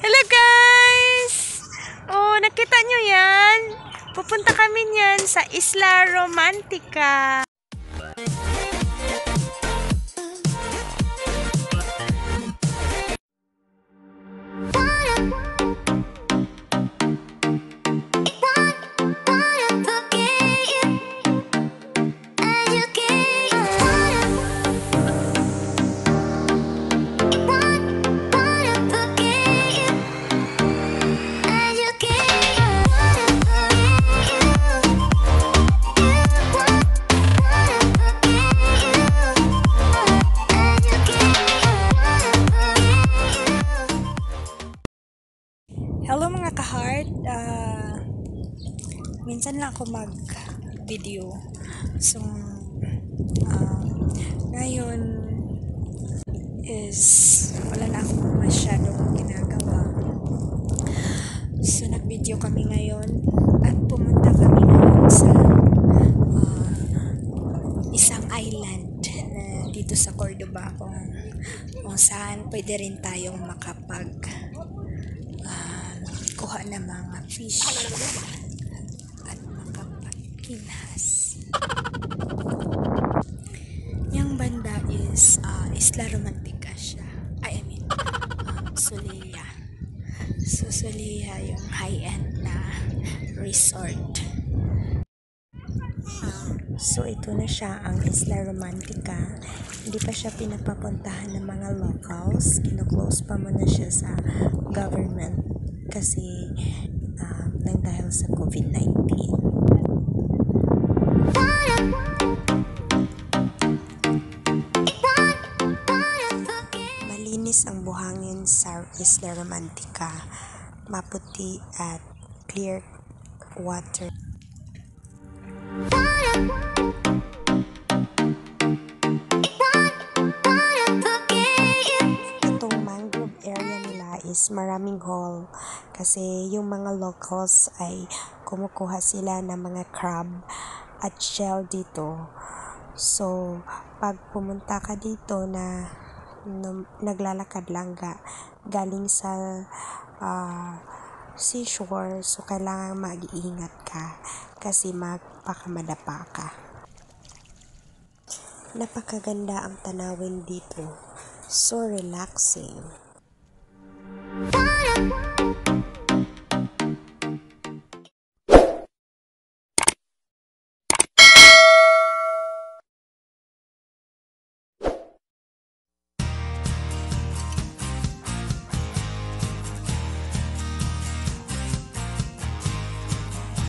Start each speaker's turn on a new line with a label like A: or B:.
A: Hello guys! Oh, nakita nyo yan? Pupunta kami niyan sa Isla Romantica. Hello mga ka-heart, minsan lang ako mag-video. So, ngayon is wala na akong masyadong ginagawa. So, nag-video kami ngayon at pumunta kami ngayon sa isang island na dito sa Cordoba kung saan pwede rin tayong kuha ng mga fish at makapagkinhas. Yung banda is Isla Romantica siya. Solea. So, Solea yung high-end na resort. So, ito na siya ang Isla Romantica. Hindi pa siya pinapapuntahan ng mga locals. Kino-close pa muna siya sa government kasi nang dahil sa COVID-19. Malinis ang buhangin sa Isla Romantica. Maputi at clear water. Itong mangrove area nila is maraming hole kasi yung mga locals ay kumukuha sila ng mga crab at shell dito. So, pag pumunta ka dito na naglalakad lang galing sa seashore, so kailangan mag-iingat ka kasi magpakamadapa ka. Napakaganda ang tanawin dito. So relaxing.